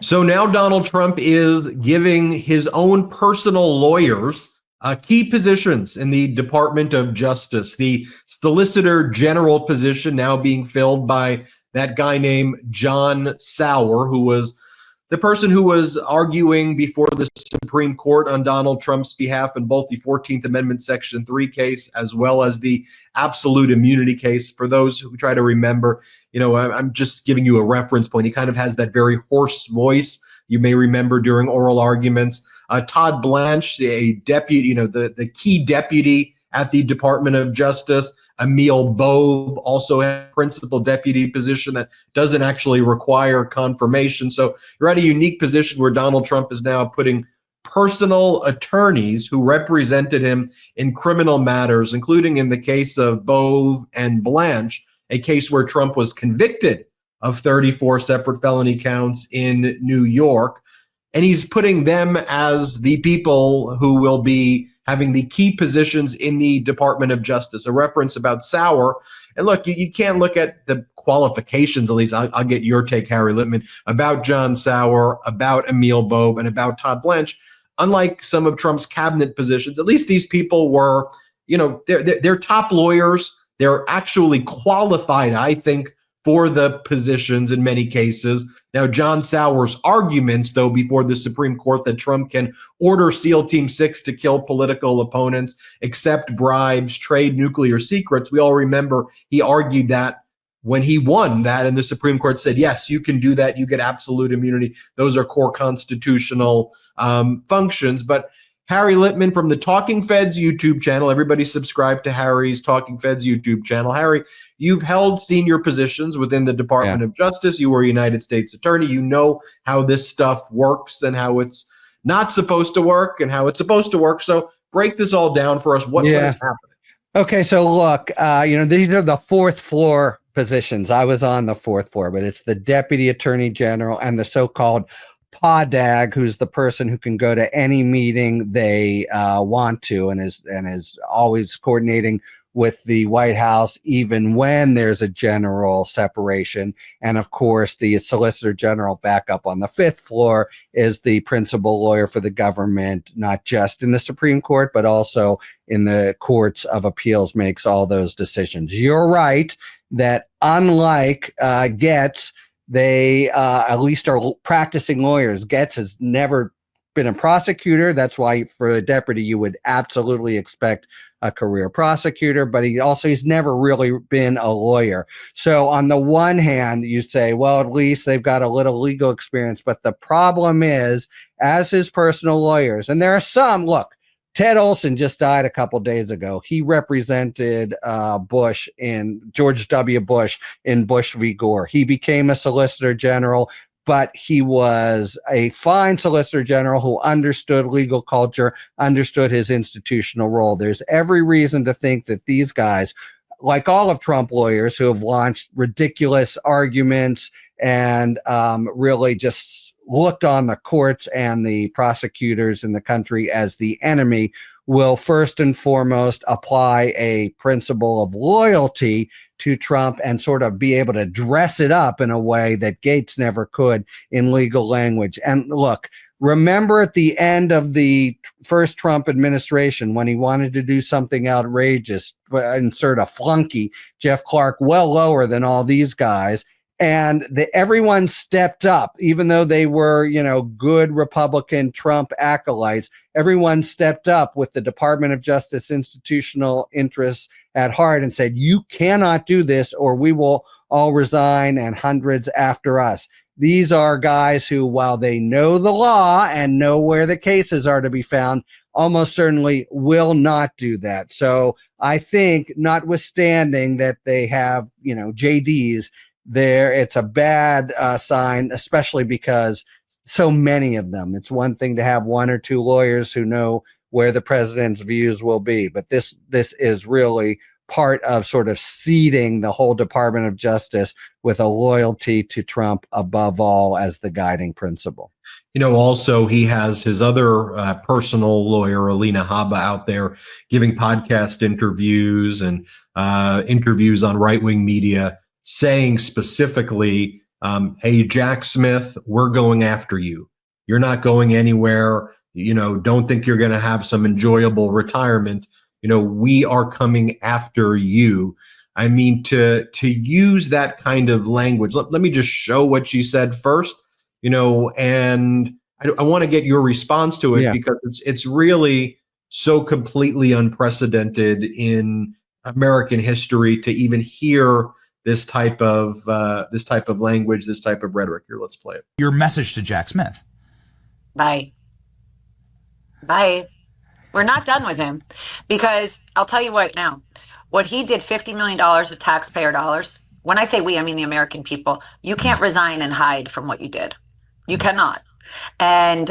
So now Donald Trump is giving his own personal lawyers key positions in the Department of Justice. The Solicitor General position now being filled by that guy named John Sauer, who was the person who was arguing before the Supreme Court on Donald Trump's behalf in both the 14th Amendment Section 3 case as well as the absolute immunity case. For those who try to remember, I'm just giving you a reference point. He kind of has that very hoarse voice you may remember during oral arguments. Todd Blanche, a deputy, the key deputy at the Department of Justice. Emil Bove, also a principal deputy position that doesn't actually require confirmation. So you're at a unique position where Donald Trump is now putting personal attorneys who represented him in criminal matters, including in the case of Bove and Blanche, a case where Trump was convicted of 34 separate felony counts in New York. And he's putting them as the people who will be having the key positions in the Department of Justice. A reference about Sauer. And look, you can't look at the qualifications, at least I'll get your take, Harry Litman, about John Sauer, about Emil Bove, and about Todd Blanche. Unlike some of Trump's cabinet positions, at least these people were, they're top lawyers. They're actually qualified, I think, for the positions in many cases. Now, John Sauer's arguments, though, before the Supreme Court that Trump can order SEAL Team 6 to kill political opponents, accept bribes, trade nuclear secrets. We all remember he argued that when he won that, and the Supreme Court said, yes, you can do that. You get absolute immunity. Those are core constitutional functions. But Harry Litman from the Talking Feds YouTube channel. Everybody subscribe to Harry's Talking Feds YouTube channel. Harry, you've held senior positions within the Department of Justice. You were a United States attorney. You know how this stuff works and how it's not supposed to work and how it's supposed to work. So break this all down for us. What is happening? Okay, so look, these are the fourth floor positions. I was on the fourth floor, but it's the Deputy Attorney General and the so-called PADAG, who's the person who can go to any meeting they want to, and is always coordinating with the White House, even when there's a general separation. And of course, the Solicitor General back up on the fifth floor is the principal lawyer for the government, not just in the Supreme Court, but also in the courts of appeals, makes all those decisions. You're right that unlike Getz, they at least are practicing lawyers. Getz has never been a prosecutor. That's why for a deputy, you would absolutely expect a career prosecutor, but he's never really been a lawyer. So on the one hand, you say, well, at least they've got a little legal experience. But the problem is, as his personal lawyers, and there are some, look, Ted Olson just died a couple days ago. He represented George W. Bush in Bush v. Gore. He became a Solicitor General, but he was a fine Solicitor General who understood legal culture, understood his institutional role. There's every reason to think that these guys, like all of Trump lawyers who have launched ridiculous arguments and really just looked on the courts and the prosecutors in the country as the enemy, will first and foremost apply a principle of loyalty to Trump and sort of be able to dress it up in a way that Gates never could in legal language. And look, remember at the end of the first Trump administration, when he wanted to do something outrageous, insert a flunky, Jeff Clark, well lower than all these guys, and everyone stepped up, even though they were, good Republican Trump acolytes. Everyone stepped up with the Department of Justice institutional interests at heart and said, you cannot do this or we will all resign and hundreds after us. These are guys who, while they know the law and know where the cases are to be found, almost certainly will not do that. So I think, notwithstanding that they have, JDs, it's a bad sign, especially because so many of them. It's one thing to have one or two lawyers who know where the president's views will be, but this is really part of sort of seeding the whole Department of Justice with a loyalty to Trump above all as the guiding principle. Also, he has his other personal lawyer, Alina Habba, out there giving podcast interviews and interviews on right-wing media, saying specifically Hey, Jack Smith, we're going after you. You're not going anywhere. Don't think you're going to have some enjoyable retirement. We are coming after you. I mean, to use that kind of language, let me just show what she said first, and I want to get your response to it, Yeah. because it's really so completely unprecedented in American history to even hear this type of language, this type of rhetoric. Here, let's play it. Your message to Jack Smith. Bye. Bye. We're not done with him, because I'll tell you what now. What he did, $50 million of taxpayer dollars. When I say we, I mean the American people. You can't resign and hide from what you did. You cannot. And,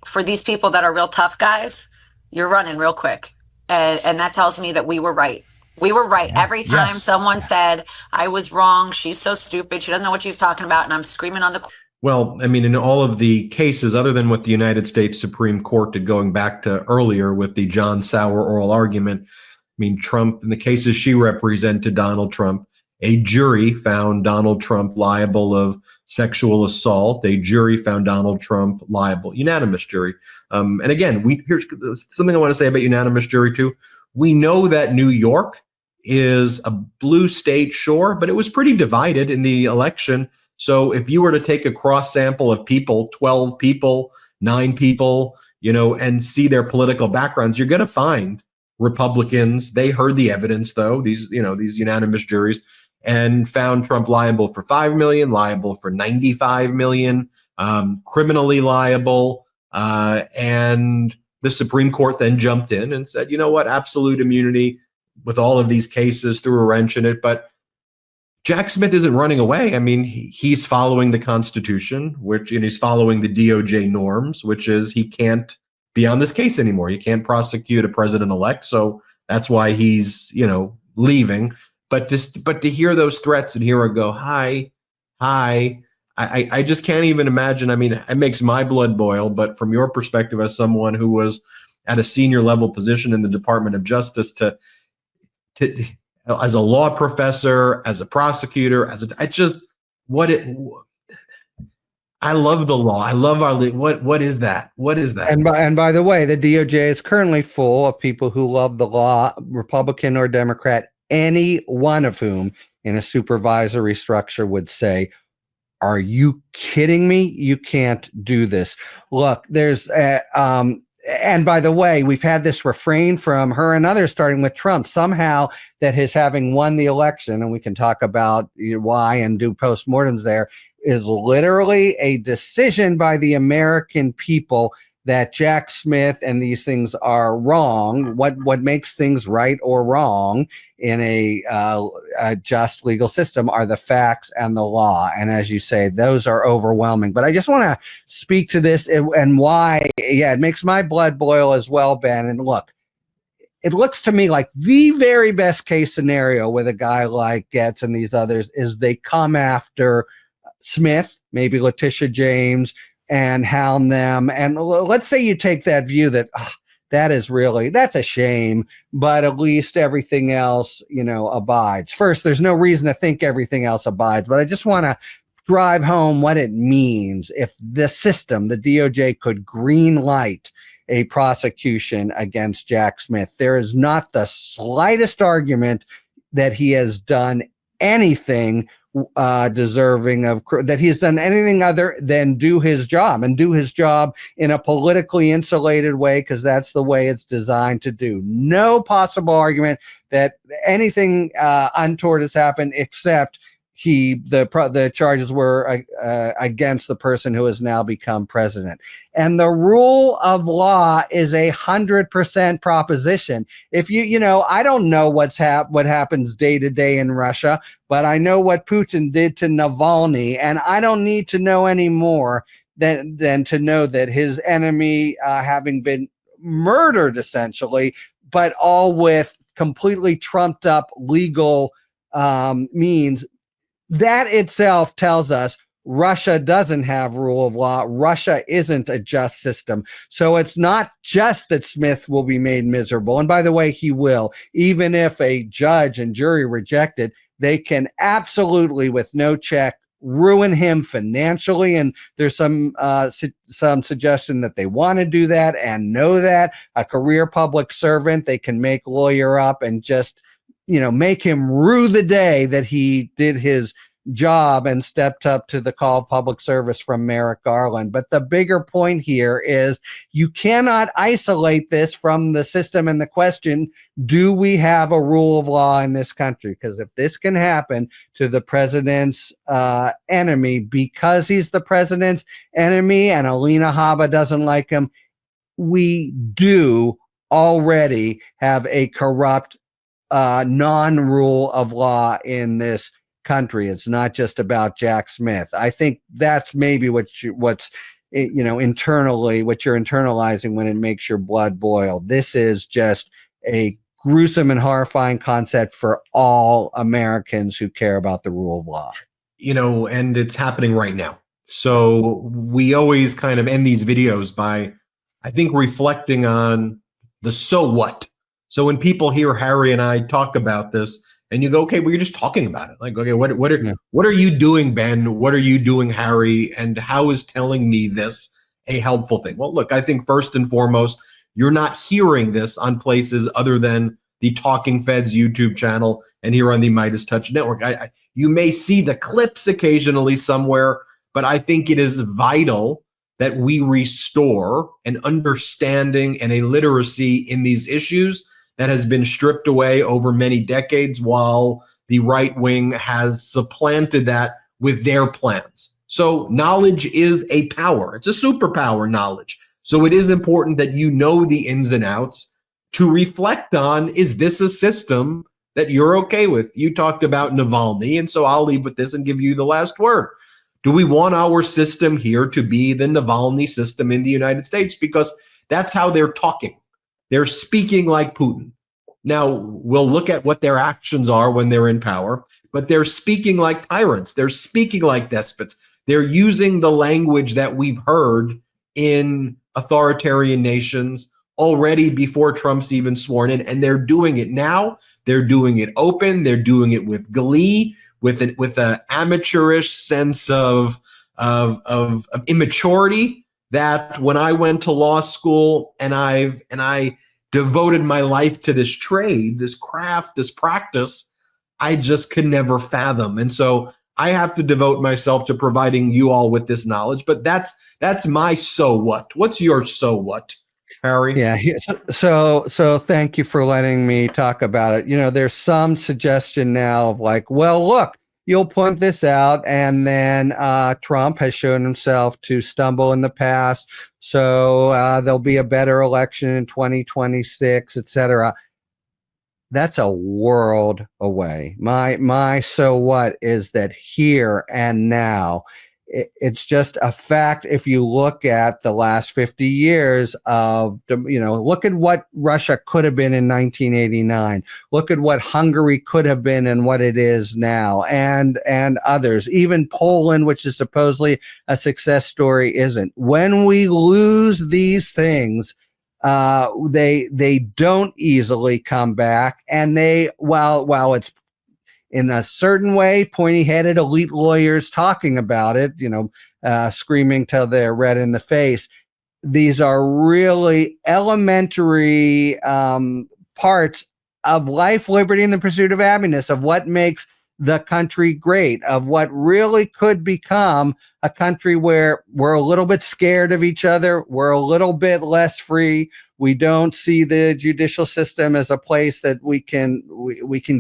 for these people that are real tough guys, you're running real quick. And that tells me that we were right. We were right. Yeah. Every time someone said, I was wrong, she's so stupid, she doesn't know what she's talking about, and I'm screaming on the... Well, I mean, in all of the cases, other than what the United States Supreme Court did going back to earlier with the John Sauer oral argument, I mean, Trump, in the cases she represented, Donald Trump, a jury found Donald Trump liable of sexual assault. A jury found Donald Trump liable, unanimous jury. And again, here's something I want to say about unanimous jury too. We know that New York is a blue state, sure, but it was pretty divided in the election. So if you were to take a cross sample of people, 12 people, 9 people, and see their political backgrounds, you're going to find Republicans. They heard the evidence, though, these unanimous juries, and found Trump liable for $5 million, liable for $95 million, criminally liable. And the Supreme Court then jumped in and said, you know what, absolute immunity with all of these cases, threw a wrench in it. But Jack Smith isn't running away. I mean, he's following the Constitution, he's following the DOJ norms, which is he can't be on this case anymore. You can't prosecute a president-elect. So that's why he's, leaving. But to hear those threats and hear her go, hi, I just can't even imagine. I mean, it makes my blood boil. But from your perspective, as someone who was at a senior level position in the Department of Justice, as a law professor, as a prosecutor, I love the law. I love what is that? What is that? And by the way, the DOJ is currently full of people who love the law, Republican or Democrat, any one of whom in a supervisory structure would say, are you kidding me? You can't do this. Look, there's and by the way, we've had this refrain from her and others, starting with Trump, somehow that his having won the election, and we can talk about why and do postmortems there, is literally a decision by the American people that Jack Smith and these things are wrong. What makes things right or wrong in a just legal system are the facts and the law. And as you say, those are overwhelming. But I just want to speak to this and why, it makes my blood boil as well, Ben. And look, it looks to me like the very best case scenario with a guy like Getz and these others is they come after Smith, maybe Letitia James, and hound them. And let's say you take that view that that's a shame, but at least everything else, abides. First, there's no reason to think everything else abides, but I just want to drive home what it means if the system, the DOJ, could green light a prosecution against Jack Smith. There is not the slightest argument that he has done anything deserving of that he's done anything other than do his job in a politically insulated way, because that's the way it's designed to do. No possible argument that anything untoward has happened, except the charges were against the person who has now become president. And the rule of law is 100% proposition. If I don't know what happens day to day in Russia, but I know what Putin did to Navalny, and I don't need to know any more than to know that his enemy, having been murdered essentially, but all with completely trumped up legal means. That itself tells us Russia doesn't have rule of law. Russia isn't a just system. So it's not just that Smith will be made miserable. And by the way, he will. Even if a judge and jury reject it, they can absolutely, with no check ruin him financially. And there's some suggestion that they want to do that and know that a career public servant, they can make lawyer up and just, make him rue the day that he did his job and stepped up to the call of public service from Merrick Garland. But the bigger point here is you cannot isolate this from the system and the question, do we have a rule of law in this country? Because if this can happen to the president's enemy because he's the president's enemy and Alina Habba doesn't like him, we do already have a corrupt non-rule of law in this country. It's not just about Jack Smith. I think that's maybe what's internally what you're internalizing when it makes your blood boil. This is just a gruesome and horrifying concept for all Americans who care about the rule of law. And it's happening right now. So we always kind of end these videos by, I think, reflecting on the so what. So when people hear Harry and I talk about this, and you go, okay, well, you're just talking about it. Like, okay, what are you doing, Ben? What are you doing, Harry? And how is telling me this a helpful thing? Well, look, I think first and foremost, you're not hearing this on places other than the Talking Feds YouTube channel and here on the MeidasTouch network. You may see the clips occasionally somewhere, but I think it is vital that we restore an understanding and a literacy in these issues that has been stripped away over many decades while the right wing has supplanted that with their plans. So knowledge is a power. It's a superpower, knowledge. So it is important that you know the ins and outs to reflect on, is this a system that you're okay with? You talked about Navalny, and so I'll leave with this and give you the last word. Do we want our system here to be the Navalny system in the United States? Because that's how they're talking. They're speaking like Putin. Now, we'll look at what their actions are when they're in power, but they're speaking like tyrants. They're speaking like despots. They're using the language that we've heard in authoritarian nations already before Trump's even sworn in, and they're doing it now. They're doing it open. They're doing it with glee, with an amateurish sense of immaturity that when I went to law school and I devoted my life to this trade, this craft, this practice, I just could never fathom. And so I have to devote myself to providing you all with this knowledge. But that's my so what. What's your so what, Harry? Yeah. So thank you for letting me talk about it. There's some suggestion now of like, well, look, you'll point this out, and then Trump has shown himself to stumble in the past, so there'll be a better election in 2026, etc. That's a world away. My so what is that here and now. It's just a fact. If you look at the last 50 years of, look at what Russia could have been in 1989. Look at what Hungary could have been and what it is now, and others. Even Poland, which is supposedly a success story, isn't. When we lose these things, they don't easily come back, and while it's in a certain way, pointy-headed elite lawyers talking about it, screaming till they're red in the face. These are really elementary parts of life, liberty, and the pursuit of happiness, of what makes the country great, of what really could become a country where we're a little bit scared of each other, we're a little bit less free. We don't see the judicial system as a place that we can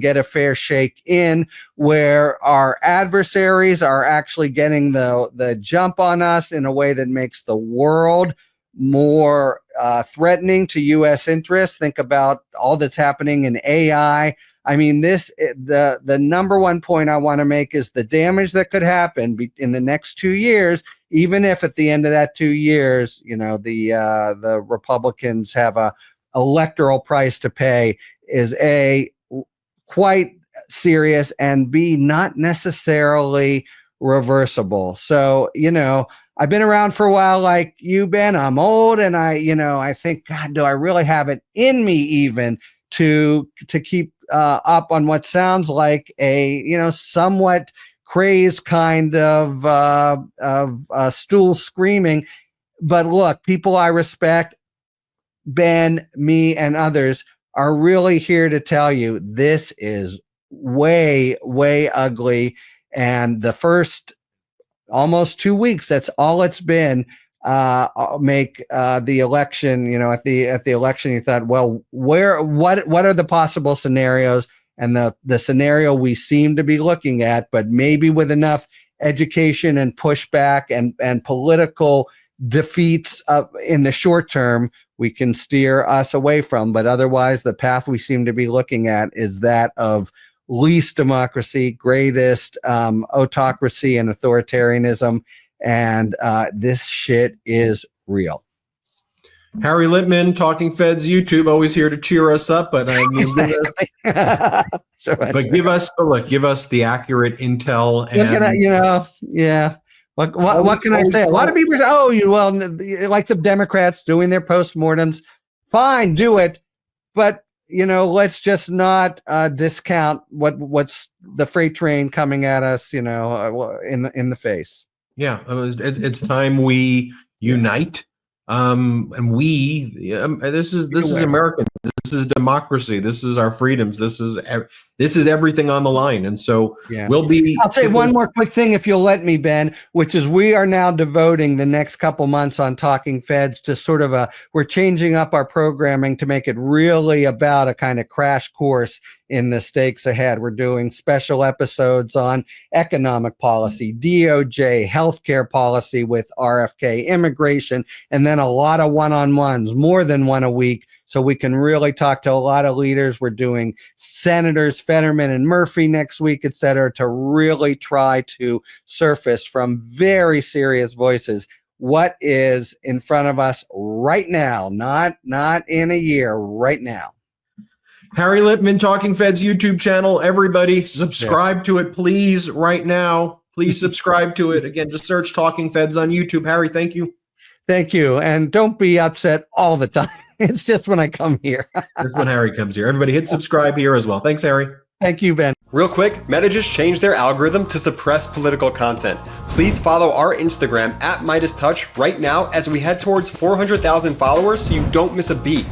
get a fair shake in, where our adversaries are actually getting the jump on us in a way that makes the world more threatening to U.S. interests. Think about all that's happening in AI. I mean, the number one point I want to make is the damage that could happen in the next 2 years, even if at the end of that 2 years, the Republicans have a electoral price to pay, is A, quite serious, and B, not necessarily reversible. So, I've been around for a while like you, Ben. I'm old, and I think, God, do I really have it in me even to keep up on what sounds like a, somewhat crazed kind of stool screaming. But look, people I respect, Ben, me, and others, are really here to tell you this is way, way ugly. And the first almost 2 weeks, that's all it's been, make the election, at the election, you thought, well, what are the possible scenarios? And the scenario we seem to be looking at, but maybe with enough education and pushback and political defeats in the short term, we can steer us away from. But otherwise, the path we seem to be looking at is that of least democracy, greatest autocracy and authoritarianism. And this shit is real. Harry Litman, Talking Feds YouTube, always here to cheer us up. But Exactly. give us the accurate intel. Yeah. What can I say? A lot of people say, like the Democrats doing their postmortems. Fine, do it. But, let's just not discount what's the freight train coming at us, in the face. Yeah, it's time we unite. And this is American. This is democracy. This is our freedoms. This is everything on the line. And so I'll say one more quick thing, if you'll let me, Ben, which is we are now devoting the next couple months on Talking Feds to sort of we're changing up our programming to make it really about a kind of crash course in the stakes ahead. We're doing special episodes on economic policy, DOJ, healthcare policy with RFK, immigration, and then a lot of one-on-ones, more than one a week, so we can really talk to a lot of leaders. We're doing Senators Fetterman and Murphy next week, et cetera, to really try to surface from very serious voices what is in front of us right now, not in a year, right now. Harry Litman, Talking Feds YouTube channel. Everybody subscribe to it, please, right now. Please subscribe to it. Again, just search Talking Feds on YouTube. Harry, thank you. Thank you. And don't be upset all the time. It's just when I come here. That's when Harry comes here. Everybody hit subscribe here as well. Thanks, Harry. Thank you, Ben. Real quick, Meta just changed their algorithm to suppress political content. Please follow our Instagram @MeidasTouch right now as we head towards 400,000 followers so you don't miss a beat.